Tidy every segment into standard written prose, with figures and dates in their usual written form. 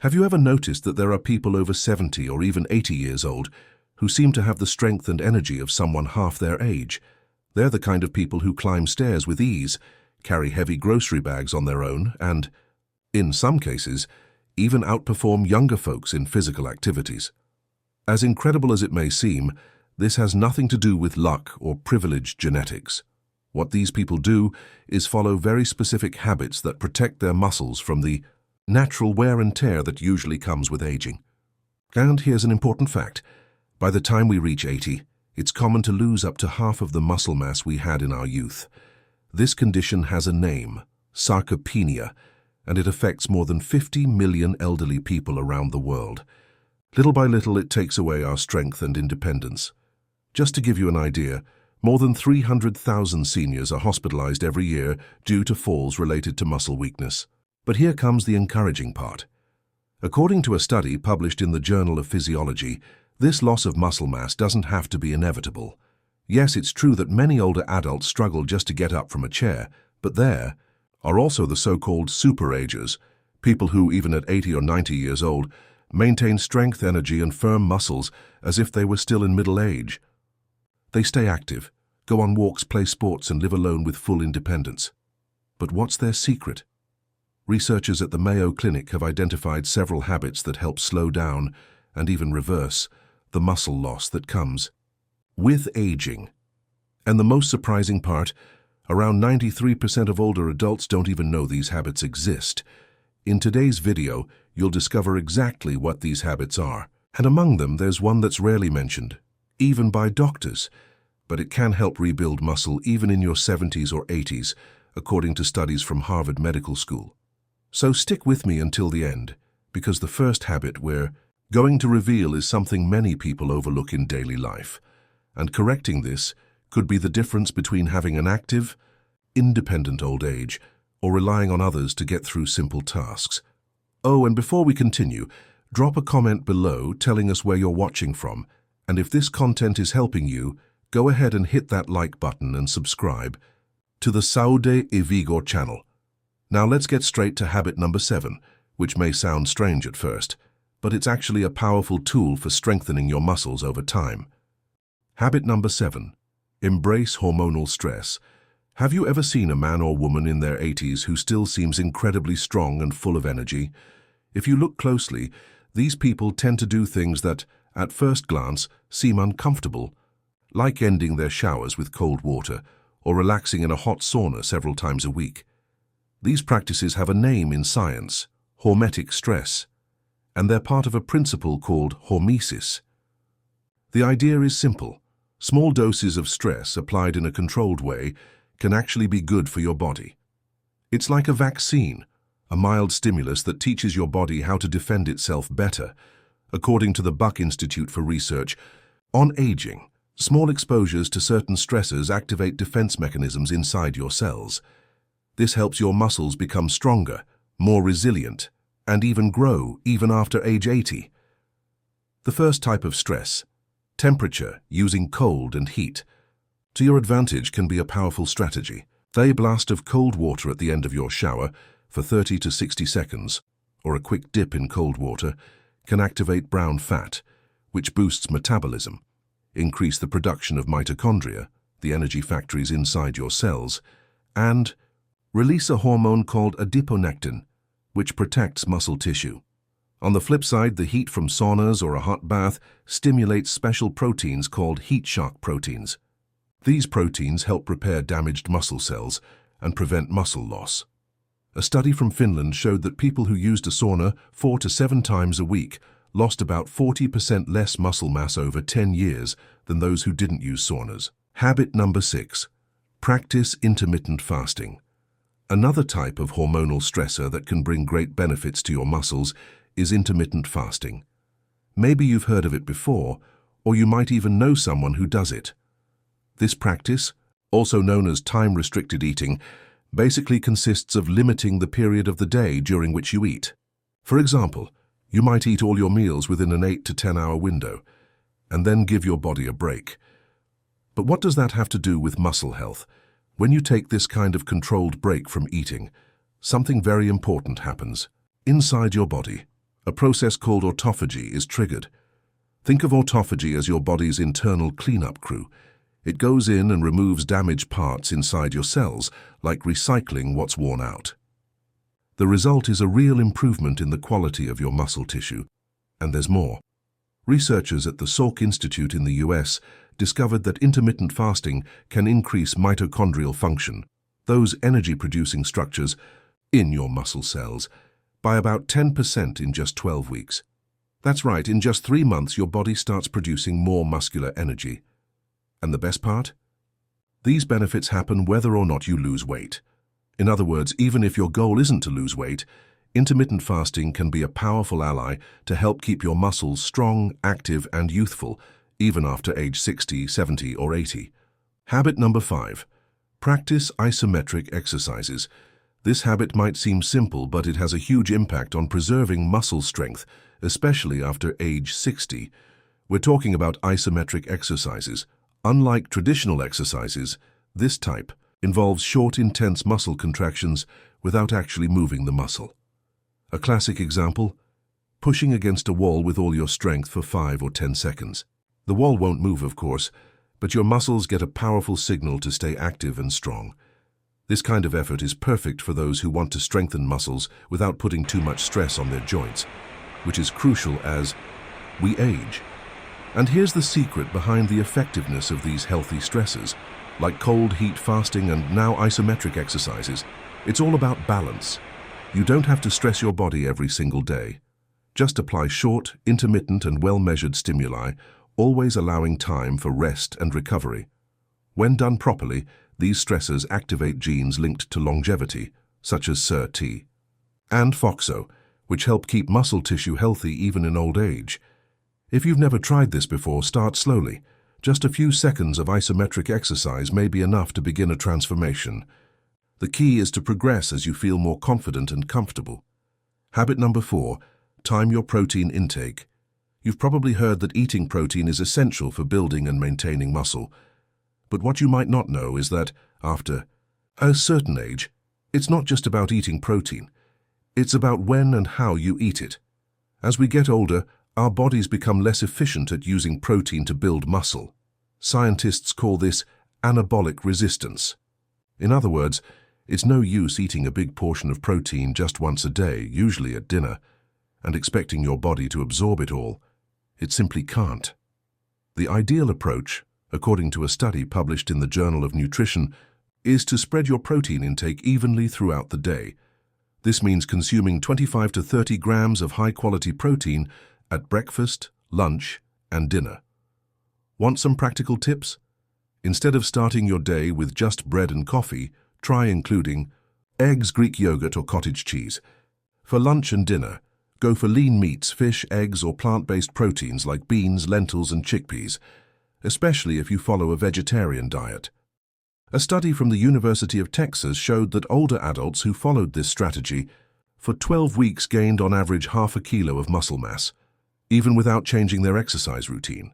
Have you ever noticed that there are people over 70 or even 80 years old who seem to have the strength and energy of someone half their age? They're the kind of people who climb stairs with ease, carry heavy grocery bags on their own, and, in some cases, even outperform younger folks in physical activities. As incredible as it may seem, this has nothing to do with luck or privileged genetics. What these people do is follow very specific habits that protect their muscles from the natural wear and tear that usually comes with aging. And here's an important fact. By the time we reach 80, it's common to lose up to half of the muscle mass we had in our youth. This condition has a name, sarcopenia, and it affects more than 50 million elderly people around the world. Little by little, it takes away our strength and independence. Just to give you an idea, more than 300,000 seniors are hospitalized every year due to falls related to muscle weakness. But here comes the encouraging part. According to a study published in the Journal of Physiology, this loss of muscle mass doesn't have to be inevitable. Yes, it's true that many older adults struggle just to get up from a chair, but there are also the so-called superagers, people who, even at 80 or 90 years old, maintain strength, energy, and firm muscles as if they were still in middle age. They stay active, go on walks, play sports, and live alone with full independence. But what's their secret? Researchers at the Mayo Clinic have identified several habits that help slow down and even reverse the muscle loss that comes with aging. And the most surprising part, around 93% of older adults don't even know these habits exist. In today's video, you'll discover exactly what these habits are. And among them, there's one that's rarely mentioned, even by doctors. But it can help rebuild muscle even in your 70s or 80s, according to studies from Harvard Medical School. So stick with me until the end, because the first habit we're going to reveal is something many people overlook in daily life. And correcting this could be the difference between having an active, independent old age or relying on others to get through simple tasks. Oh, and before we continue, drop a comment below telling us where you're watching from. And if this content is helping you, go ahead and hit that like button and subscribe to the Saúde e Vigor channel. Now let's get straight to habit number 7, which may sound strange at first, but it's actually a powerful tool for strengthening your muscles over time. Habit number 7. Embrace hormonal stress. Have you ever seen a man or woman in their 80s who still seems incredibly strong and full of energy? If you look closely, these people tend to do things that, at first glance, seem uncomfortable, like ending their showers with cold water or relaxing in a hot sauna several times a week. These practices have a name in science, hormeticstress, and they're part of a principle called hormesis. The idea is simple. Small doses of stress applied in a controlled way can actually be good for your body. It's like a vaccine, a mild stimulus that teaches your body how to defend itself better. According to the Buck Institute for Research on Aging, small exposures to certain stressors activate defense mechanisms inside your cells. This helps your muscles become stronger, more resilient, and even grow even after age 80. The first type of stress, temperature, using cold and heat, to your advantage can be a powerful strategy. A blast of cold water at the end of your shower for 30 to 60 seconds, or a quick dip in cold water, can activate brown fat, which boosts metabolism, increase the production of mitochondria, the energy factories inside your cells, and release a hormone called adiponectin, which protects muscle tissue. On the flip side, the heat from saunas or a hot bath stimulates special proteins called heat shock proteins. These proteins help repair damaged muscle cells and prevent muscle loss. A study from Finland showed that people who used a sauna 4 to 7 times a week lost about 40% less muscle mass over 10 years than those who didn't use saunas. Habit number 6. Practice intermittent fasting. Another type of hormonal stressor that can bring great benefits to your muscles is intermittent fasting. Maybe you've heard of it before, or you might even know someone who does it. This practice, also known as time-restricted eating, basically consists of limiting the period of the day during which you eat. For example, you might eat all your meals within an 8 to 10 hour window, and then give your body a break. But what does that have to do with muscle health? When you take this kind of controlled break from eating, something very important happens. Inside your body, a process called autophagy is triggered. Think of autophagy as your body's internal cleanup crew. It goes in and removes damaged parts inside your cells, like recycling what's worn out. The result is a real improvement in the quality of your muscle tissue. And there's more. Researchers at the Salk Institute in the US discovered that intermittent fasting can increase mitochondrial function, those energy-producing structures in your muscle cells, by about 10% in just 12 weeks. That's right, in just 3 months your body starts producing more muscular energy. And the best part? These benefits happen whether or not you lose weight. In other words, even if your goal isn't to lose weight, intermittent fasting can be a powerful ally to help keep your muscles strong, active, and youthful, even after age 60, 70, or 80. Habit number 5. Practice isometric exercises. This habit might seem simple, but it has a huge impact on preserving muscle strength, especially after age 60. We're talking about isometric exercises. Unlike traditional exercises, this type involves short, intense muscle contractions without actually moving the muscle. A classic example, pushing against a wall with all your strength for 5 or 10 seconds. The wall won't move, of course, but your muscles get a powerful signal to stay active and strong. This kind of effort is perfect for those who want to strengthen muscles without putting too much stress on their joints, which is crucial as we age. And here's the secret behind the effectiveness of these healthy stressors, like cold heat fasting and now isometric exercises. It's all about balance. You don't have to stress your body every single day. Just apply short, intermittent, and well-measured stimuli, always allowing time for rest and recovery. When done properly, these stressors activate genes linked to longevity, such as SIRT and FOXO, which help keep muscle tissue healthy even in old age. If you've never tried this before, start slowly. Just a few seconds of isometric exercise may be enough to begin a transformation. The key is to progress as you feel more confident and comfortable. Habit number 4, time your protein intake. You've probably heard that eating protein is essential for building and maintaining muscle. But what you might not know is that, after a certain age, it's not just about eating protein. It's about when and how you eat it. As we get older, our bodies become less efficient at using protein to build muscle. Scientists call this anabolic resistance. In other words, it's no use eating a big portion of protein just once a day, usually at dinner, and expecting your body to absorb it all. It simply can't. The ideal approach, according to a study published in the Journal of Nutrition, is to spread your protein intake evenly throughout the day. This means consuming 25 to 30 grams of high-quality protein at breakfast, lunch, and dinner. Want some practical tips? Instead of starting your day with just bread and coffee, try including eggs, Greek yogurt, or cottage cheese. For lunch and dinner, go for lean meats, fish, eggs, or plant-based proteins like beans, lentils, and chickpeas, especially if you follow a vegetarian diet. A study from the University of Texas showed that older adults who followed this strategy for 12 weeks gained on average half a kilo of muscle mass, even without changing their exercise routine.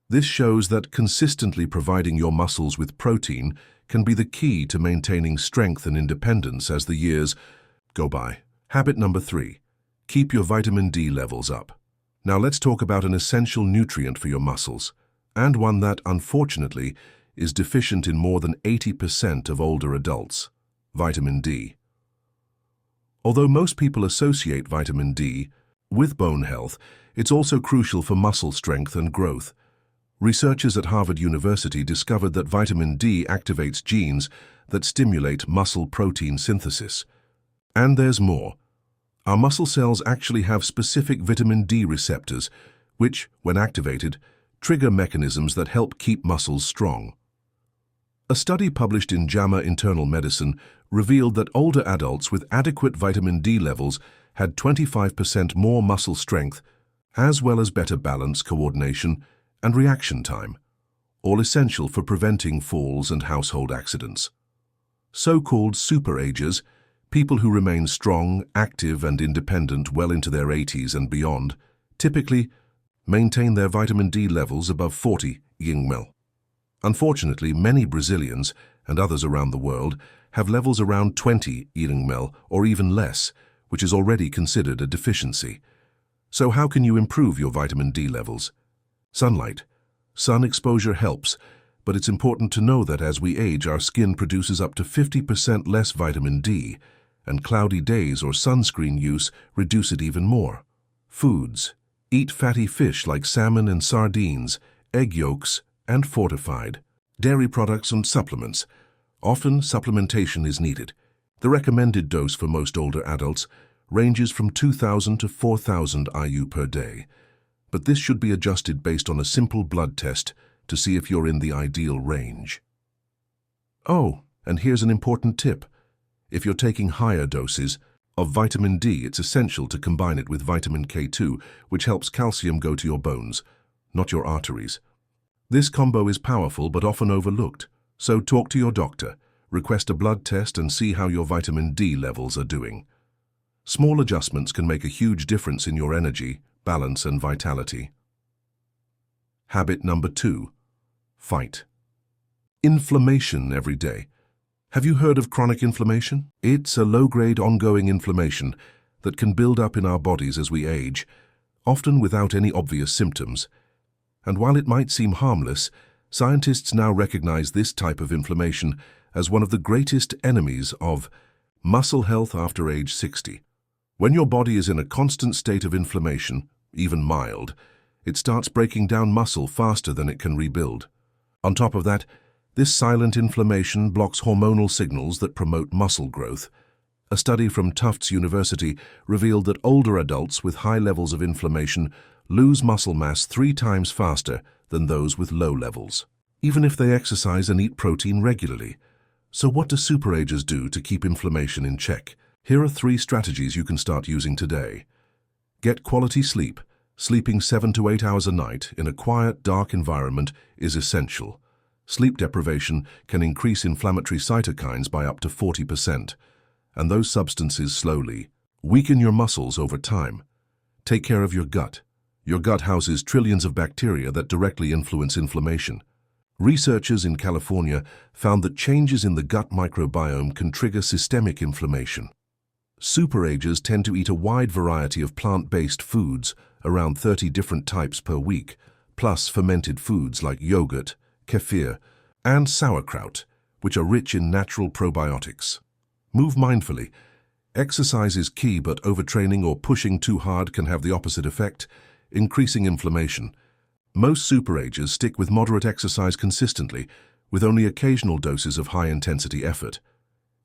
This shows that consistently providing your muscles with protein can be the key to maintaining strength and independence as the years go by. Habit number 3, keep your vitamin D levels up. Now let's talk about an essential nutrient for your muscles, and one that, unfortunately, is deficient in more than 80% of older adults: vitamin D. Although most people associate vitamin D with bone health, it's also crucial for muscle strength and growth. Researchers at Harvard University discovered that vitamin D activates genes that stimulate muscle protein synthesis. And there's more. Our muscle cells actually have specific vitamin D receptors, which, when activated, trigger mechanisms that help keep muscles strong. A study published in JAMA Internal Medicine revealed that older adults with adequate vitamin D levels had 25% more muscle strength, as well as better balance, coordination, and reaction time, all essential for preventing falls and household accidents. So-called superagers, people who remain strong, active, and independent well into their 80s and beyond, typically maintain their vitamin D levels above 40 mg. Unfortunately, many Brazilians and others around the world have levels around 20 mg or even less, which is already considered a deficiency. So how can you improve your vitamin D levels? Sunlight. Sun exposure helps, but it's important to know that as we age, our skin produces up to 50% less vitamin D, and cloudy days or sunscreen use reduce it even more. Foods. Eat fatty fish like salmon and sardines, egg yolks, and fortified. Dairy products and supplements. Often, supplementation is needed. The recommended dose for most older adults ranges from 2,000 to 4,000 IU per day, but this should be adjusted based on a simple blood test to see if you're in the ideal range. Oh, and here's an important tip. If you're taking higher doses of vitamin D, it's essential to combine it with vitamin K2, which helps calcium go to your bones, not your arteries. This combo is powerful but often overlooked, so talk to your doctor, request a blood test, and see how your vitamin D levels are doing. Small adjustments can make a huge difference in your energy, balance, and vitality. Habit number 2. Fight inflammation every day. Have you heard of chronic inflammation? It's a low-grade ongoing inflammation that can build up in our bodies as we age, often without any obvious symptoms. And while it might seem harmless, scientists now recognize this type of inflammation as one of the greatest enemies of muscle health after age 60. When your body is in a constant state of inflammation, even mild, it starts breaking down muscle faster than it can rebuild. On top of that, this silent inflammation blocks hormonal signals that promote muscle growth. A study from Tufts University revealed that older adults with high levels of inflammation lose muscle mass 3 times faster than those with low levels, even if they exercise and eat protein regularly. So what do superagers do to keep inflammation in check? Here are 3 strategies you can start using today. Get quality sleep. Sleeping 7 to 8 hours a night in a quiet, dark environment is essential. Sleep deprivation can increase inflammatory cytokines by up to 40%, and those substances slowly weaken your muscles over time. Take care of your gut. Your gut houses trillions of bacteria that directly influence inflammation. Researchers in California found that changes in the gut microbiome can trigger systemic inflammation. Superagers tend to eat a wide variety of plant-based foods, around 30 different types per week, plus fermented foods like yogurt, kefir, and sauerkraut, which are rich in natural probiotics. Move mindfully. Exercise is key, but overtraining or pushing too hard can have the opposite effect, increasing inflammation. Most superagers stick with moderate exercise consistently, with only occasional doses of high-intensity effort.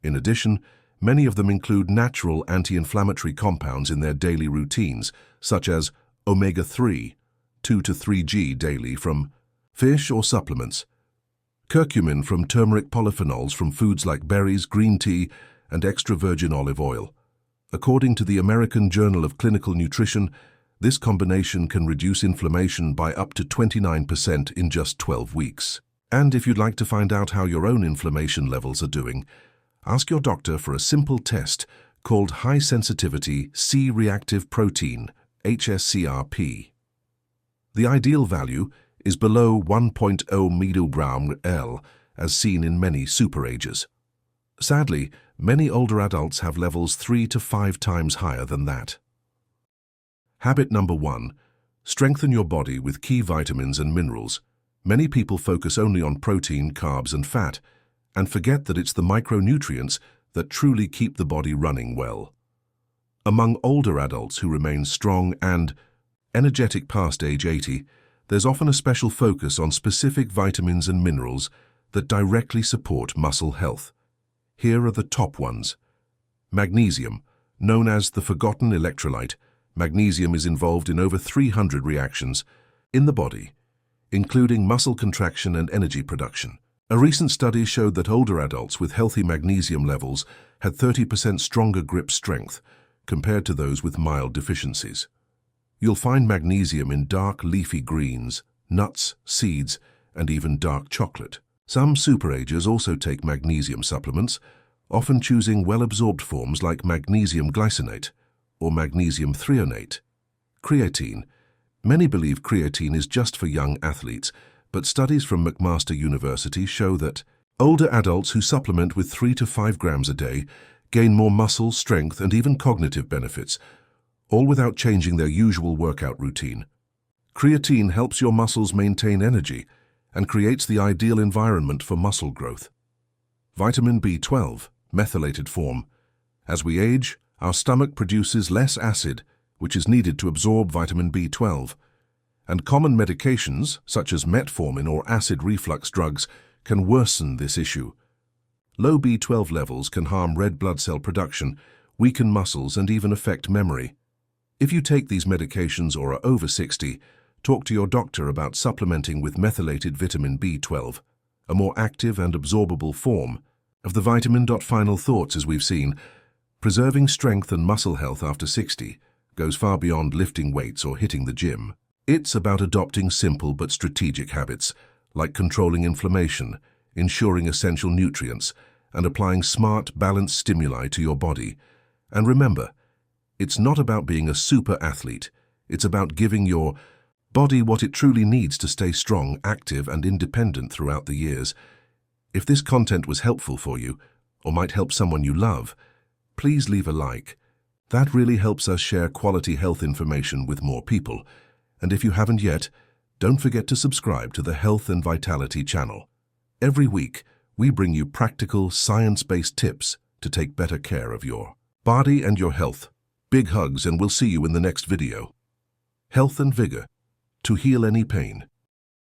In addition, many of them include natural anti-inflammatory compounds in their daily routines, such as omega-3, 2 to 3G daily from fish or supplements, curcumin from turmeric, polyphenols from foods like berries, green tea, and extra virgin olive oil. According to the American Journal of Clinical Nutrition, this combination can reduce inflammation by up to 29% in just 12 weeks. And if you'd like to find out how your own inflammation levels are doing, ask your doctor for a simple test called high-sensitivity C-reactive protein, HSCRP. The ideal value is below 1.0 mg/L, as seen in many superagers. Sadly, many older adults have levels 3 to 5 times higher than that. Habit number 1. Strengthen your body with key vitamins and minerals. Many people focus only on protein, carbs, and fat, and forget that it's the micronutrients that truly keep the body running well. Among older adults who remain strong and energetic past age 80, there's often a special focus on specific vitamins and minerals that directly support muscle health. Here are the top ones. Magnesium. Known as the forgotten electrolyte, magnesium is involved in over 300 reactions in the body, including muscle contraction and energy production. A recent study showed that older adults with healthy magnesium levels had 30% stronger grip strength compared to those with mild deficiencies. You'll find magnesium in dark leafy greens, nuts, seeds, and even dark chocolate. Some superagers also take magnesium supplements, often choosing well-absorbed forms like magnesium glycinate or magnesium threonate. Creatine. Many believe creatine is just for young athletes, but studies from McMaster University show that older adults who supplement with 3 to 5 grams a day gain more muscle, strength, and even cognitive benefits, all without changing their usual workout routine. Creatine helps your muscles maintain energy and creates the ideal environment for muscle growth. Vitamin B12, methylated form. As we age, our stomach produces less acid, which is needed to absorb vitamin B12. And common medications, such as metformin or acid reflux drugs, can worsen this issue. Low B12 levels can harm red blood cell production, weaken muscles, and even affect memory. If you take these medications or are over 60, talk to your doctor about supplementing with methylated vitamin B12, a more active and absorbable form of the vitamin. Final thoughts, as we've seen, preserving strength and muscle health after 60 goes far beyond lifting weights or hitting the gym. It's about adopting simple but strategic habits, like controlling inflammation, ensuring essential nutrients, and applying smart, balanced stimuli to your body. And remember, it's not about being a super athlete. It's about giving your body what it truly needs to stay strong, active, and independent throughout the years. If this content was helpful for you, or might help someone you love, please leave a like. That really helps us share quality health information with more people. And if you haven't yet, don't forget to subscribe to the Health and Vitality channel. Every week, we bring you practical, science-based tips to take better care of your body and your health. Big hugs, and we'll see you in the next video. Health and vigor to heal any pain.